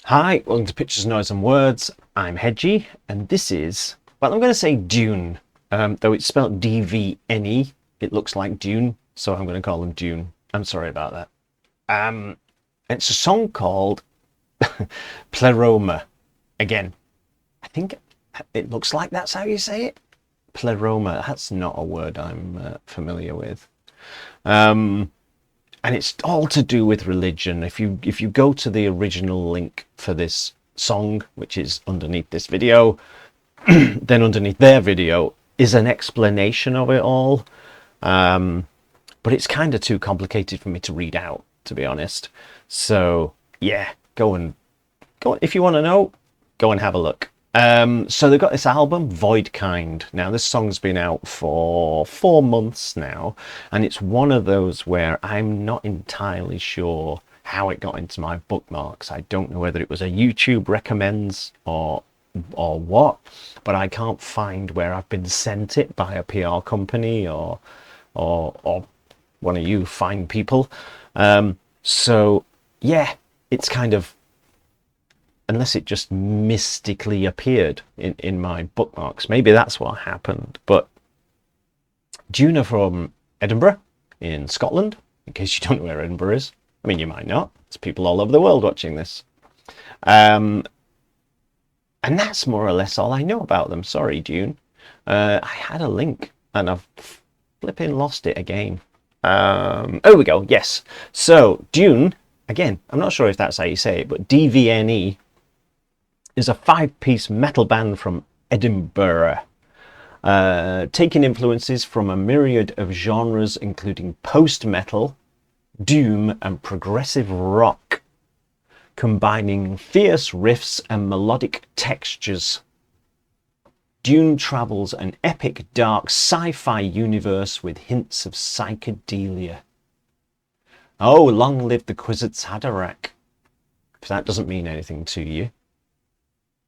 Hi, welcome to Pictures, Noise and Words. I'm Hedgie, and this is, well, I'm going to say Dune. Though it's spelled DVNE, it looks like Dune, so I'm going to call them Dune. I'm sorry about that. It's a song called Pleroma. Again, I think it looks like that's how you say it. Pleroma, that's not a word I'm familiar with. And it's all to do with religion. If you go to the original link for this song, which is underneath this video, then underneath their video is an explanation of it all. But it's kind of too complicated for me to read out, to be honest. So yeah, go if you want to know, go and have a look. So they've got this album, Voidkind. Now, this song's been out for 4 months now, and it's one of those where I'm not entirely sure how it got into my bookmarks. I don't know whether it was a YouTube recommends or what, but I can't find where I've been sent it by a PR company or one of you fine people. So yeah, it's kind of, unless it just mystically appeared in my bookmarks. Maybe that's what happened. But Dune are from Edinburgh in Scotland, in case you don't know where Edinburgh is. I mean, you might not. There's people all over the world watching this. And that's more or less all I know about them. Sorry, Dune. I had a link and I've flipping lost it again. Oh, we go. Yes. So Dune, again, I'm not sure if that's how you say it, but DVNE is a 5-piece metal band from Edinburgh, taking influences from a myriad of genres including post-metal, doom and progressive rock, combining fierce riffs and melodic textures. Dune travels an epic dark sci-fi universe with hints of psychedelia. Oh, long live the Kwisatz Haderach. If that doesn't mean anything to you,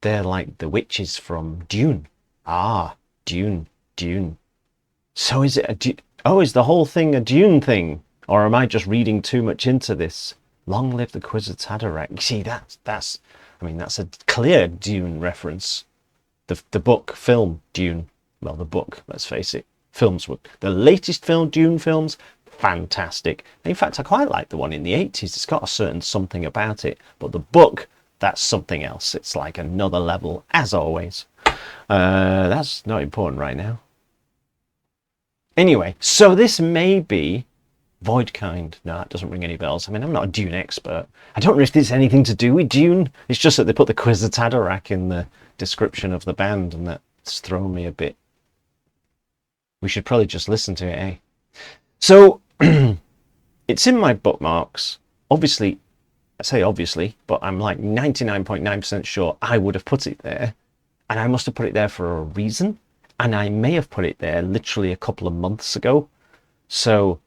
they're like the witches from Dune. Ah, Dune. So is it is the whole thing a Dune thing? Or am I just reading too much into this? Long live the Kwisatz Haderach. See, that's a clear Dune reference. The book, film, Dune. Well, the book, let's face it. Films were the latest Dune films, fantastic. In fact, I quite like the one in the 80s. It's got a certain something about it. But the book, that's something else. It's like another level, as always. That's not important right now. Anyway, so this may be Voidkind. No, that doesn't ring any bells. I mean, I'm not a Dune expert. I don't know if there's anything to do with Dune. It's just that they put the Kwisatz Haderach in the description of the band, and that's thrown me a bit. We should probably just listen to it, eh? So, it's in my bookmarks. Obviously, I say obviously, but I'm like 99.9% sure I would have put it there, and I must have put it there for a reason, and I may have put it there literally a couple of months ago. So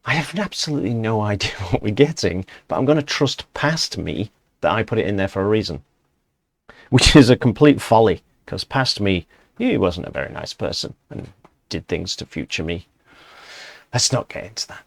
I have absolutely no idea what we're getting, but I'm going to trust past me that I put it in there for a reason, which is a complete folly, because past me, he wasn't a very nice person and did things to future me. Let's not get into that.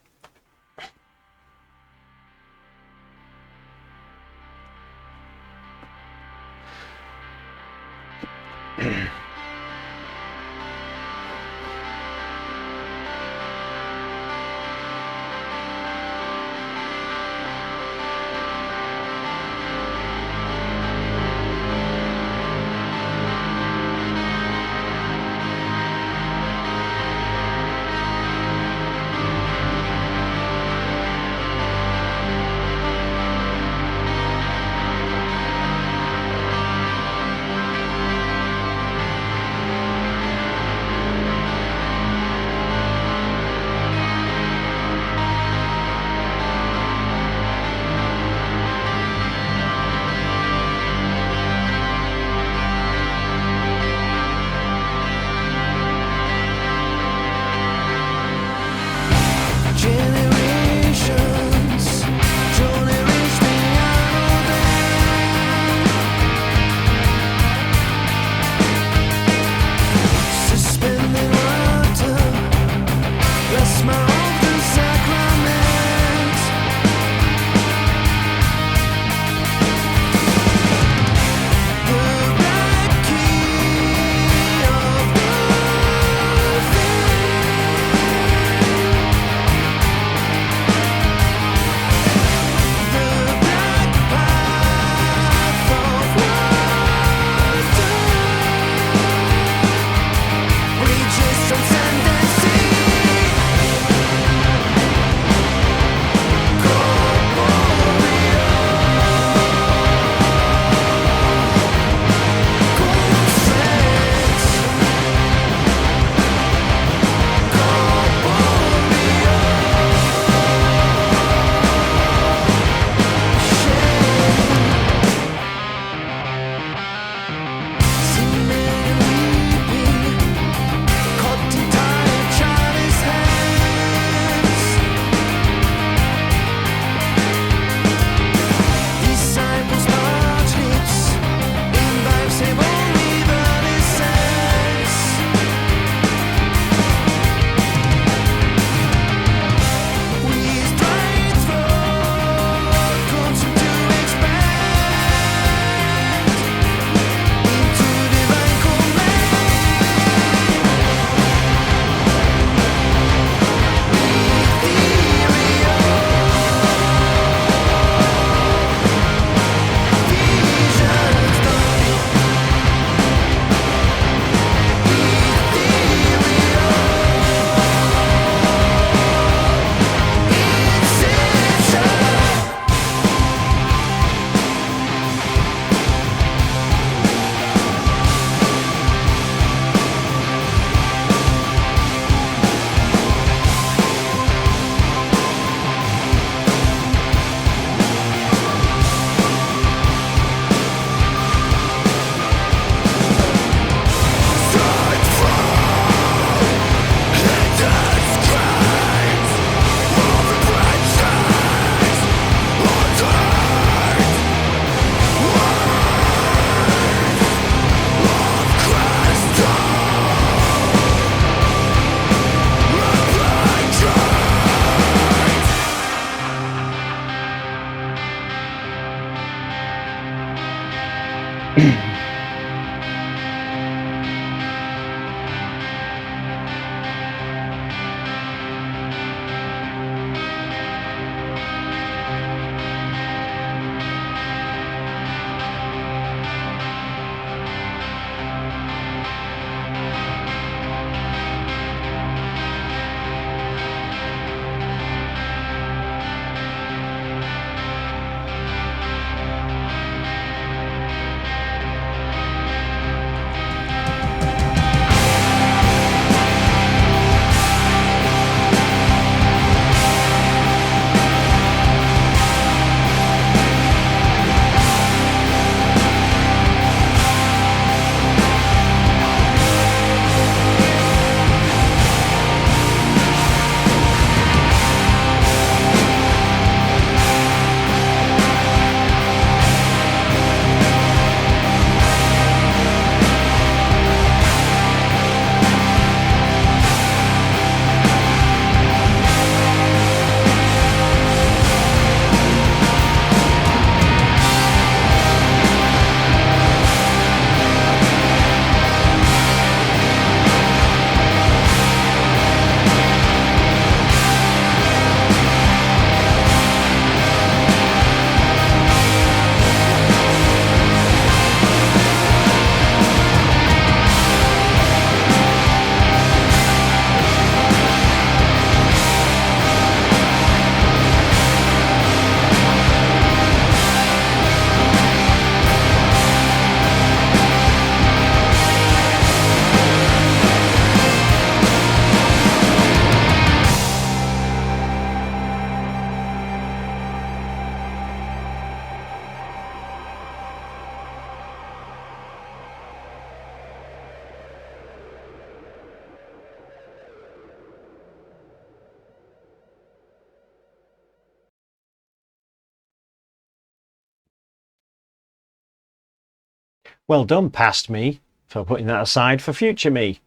Well done, past me, for putting that aside for future me.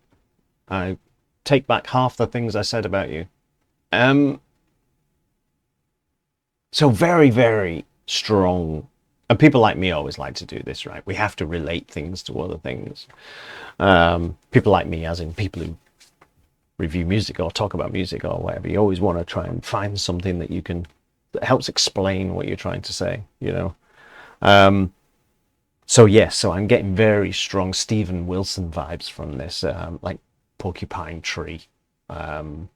I take back half the things I said about you. Um, so very, very strong. And people like me always like to do this, right? We have to relate things to other things. People like me, as in people who review music or talk about music or whatever, you always want to try and find something that you can that helps explain what you're trying to say, you know. So yes, so I'm getting very strong Steven Wilson vibes from this, like Porcupine Tree. Not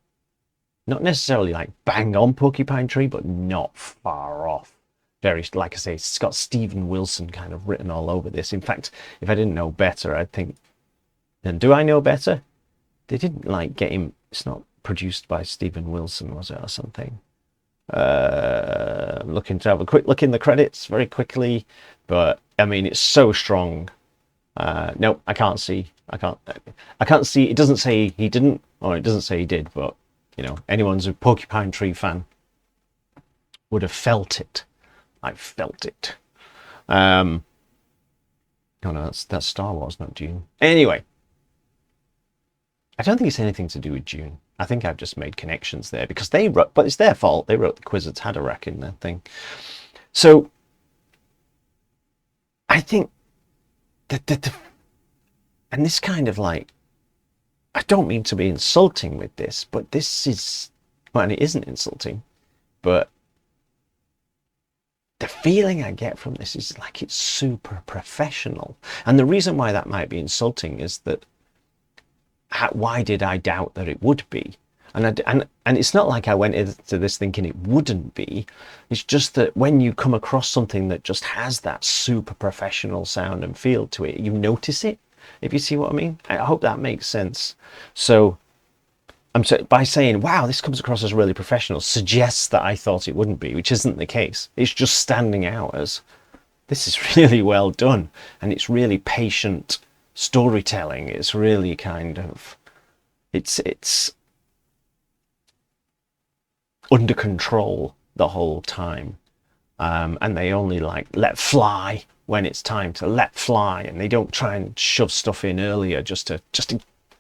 necessarily like bang on Porcupine Tree, but not far off. Very, like I say, it's got Steven Wilson kind of written all over this. In fact, if I didn't know better, I'd think, then do I know better? They didn't like get him. It's not produced by Steven Wilson, was it, or something? I'm looking to have a quick look in the credits very quickly, but I mean, it's so strong. No, I can't see. I can't see. It doesn't say he didn't, or it doesn't say he did, but you know, anyone's a Porcupine Tree fan would have felt it. I felt it. Oh no, that's Star Wars, not Dune. Anyway, I don't think it's anything to do with Dune. I think I've just made connections there because they wrote, but it's their fault. They wrote the Kwisatz Haderach in their thing. So I think that and this kind of like, I don't mean to be insulting with this, but this is, well, and it isn't insulting, but the feeling I get from this is like it's super professional. And the reason why that might be insulting is that why did I doubt that it would be? And it's not like I went into this thinking it wouldn't be. It's just that when you come across something that just has that super professional sound and feel to it, you notice it, if you see what I mean. I hope that makes sense. So by saying, wow, this comes across as really professional, suggests that I thought it wouldn't be, which isn't the case. It's just standing out as, this is really well done. And it's really patient storytelling. It's really kind of, it's under control the whole time. And they only like let fly when it's time to let fly, and they don't try and shove stuff in earlier just to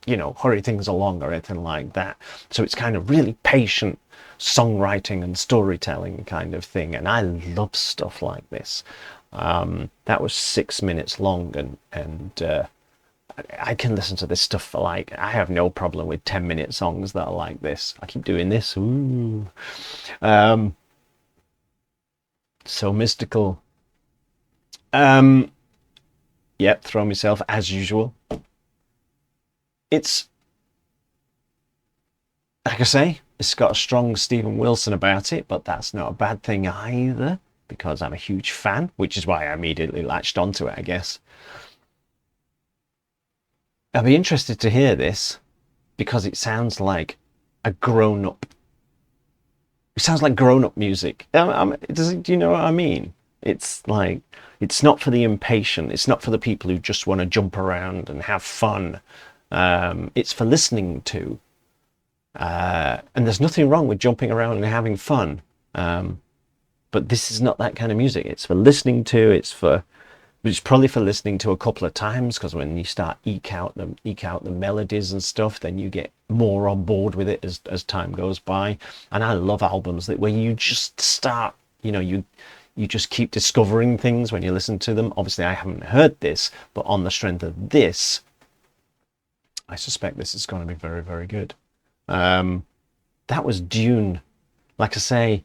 you know, hurry things along or anything like that. So it's kind of really patient songwriting and storytelling kind of thing, and I love stuff like this. That was 6 minutes long, and I can listen to this stuff for like, I have no problem with 10-minute songs that are like this. I keep doing this. Ooh. So mystical. Yep, throw myself as usual. It's, like I say, it's got a strong Steven Wilson about it, but that's not a bad thing either, because I'm a huge fan, which is why I immediately latched onto it, I guess. I'll be interested to hear this because it sounds like a grown-up. It sounds like grown-up music. Do you know what I mean? It's like, it's not for the impatient. It's not for the people who just want to jump around and have fun. It's for listening to. And there's nothing wrong with jumping around and having fun. But this is not that kind of music. It's for listening to. It's probably for listening to a couple of times, because when you start eke out the melodies and stuff, then you get more on board with it as time goes by. And I love albums where you just start, you know, you just keep discovering things when you listen to them. Obviously, I haven't heard this, but on the strength of this, I suspect this is going to be very, very good. That was Dune. Like I say,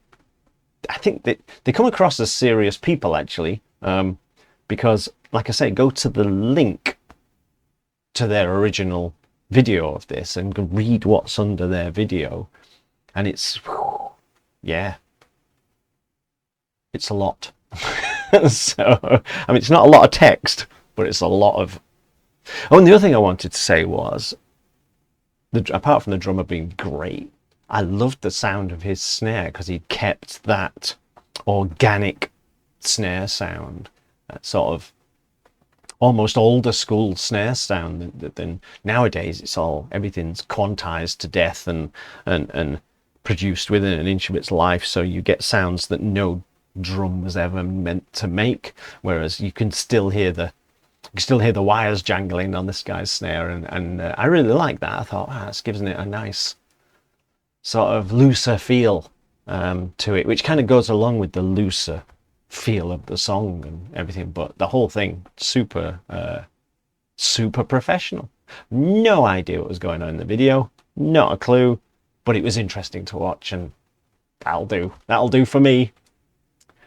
I think that they come across as serious people, actually. Because, like I say, go to the link to their original video of this and read what's under their video. And it's, yeah, it's a lot. So, I mean, it's not a lot of text, but it's a lot of... Oh, and the other thing I wanted to say was, apart from the drummer being great, I loved the sound of his snare, because he kept that organic snare sound. That sort of almost older school snare sound than nowadays. It's everything's quantized to death and produced within an inch of its life, so you get sounds that no drum was ever meant to make, whereas you can still hear the You can still hear the wires jangling on this guy's snare, and I really like that. I thought, that's giving it a nice sort of looser feel to it, which kind of goes along with the looser feel of the song and everything. But the whole thing, super professional. No idea what was going on in the video, not a clue, but it was interesting to watch, and that'll do for me.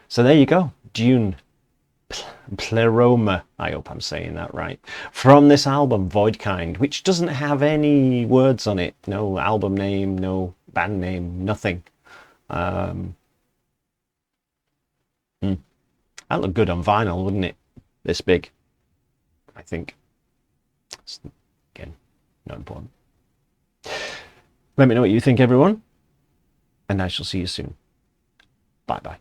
So there you go, Dune, Pleroma, I hope I'm saying that right, from this album Voidkind, which doesn't have any words on it, no album name, no band name, nothing. That looked good on vinyl, wouldn't it? This big, I think. Again, not important. Let me know what you think, everyone, and I shall see you soon. Bye bye.